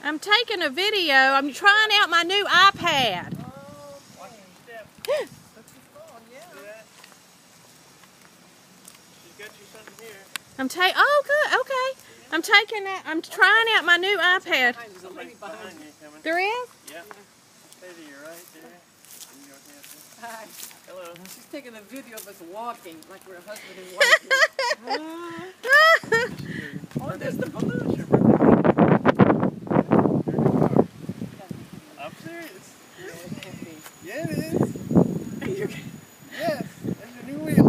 I'm taking a video. I'm trying out my new iPad. Watch your step. That's fun, yeah. She's got you something here. Oh, good. Okay. I'm trying out my new iPad. Somebody's behind you coming. There is? Yeah. Stay there, right there. Hi. Hello. She's taking a video of us walking like we're husband and wife. Oh, there's the balloon. I'm serious. Yeah, Yeah, it is. Yes, there's your new wheel.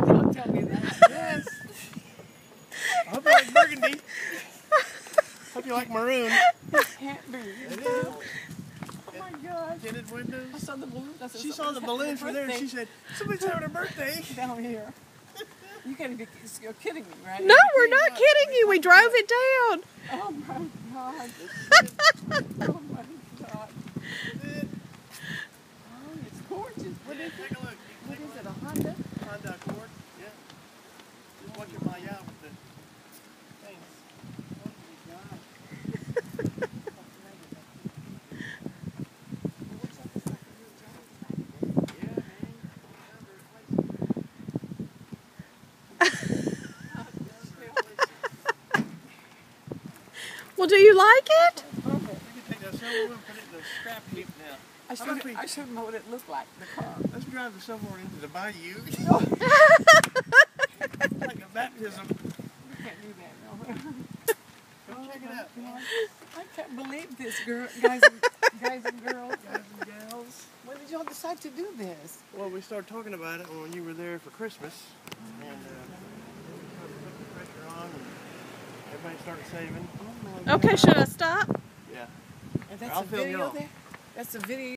Don't tell me that. Yes. I hope you like burgundy. Hope you like maroon. Can't be. It is. Oh my God. Tinted windows. I saw the balloon. She saw the balloons were there and she said, somebody's having a birthday. Down here. You gotta be, you're kidding me, right? No, we're not kidding you. We drove it down. Oh my God. Oh my God. Oh, it's gorgeous. What is Take it? a look. What is it, a Honda? Honda Accord. Yeah. Just watch it fly out with the things. Oh my God. Yeah, man. Well, do you like it? We can take that silver and put it in the scrap heap now. I showed him what it looked like, the car. Let's drive the silver into the bayou. Like a baptism. You can't do that, no. Come check it out. I can't believe this, guys and girls. Guys and gals. When did y'all decide to do this? Well, we started talking about it when you were there for Christmas. And we started putting the pressure on and everybody started saving. Oh my God. Okay, should I stop? Yeah. And that's I'll a film video y'all. there? That's a video.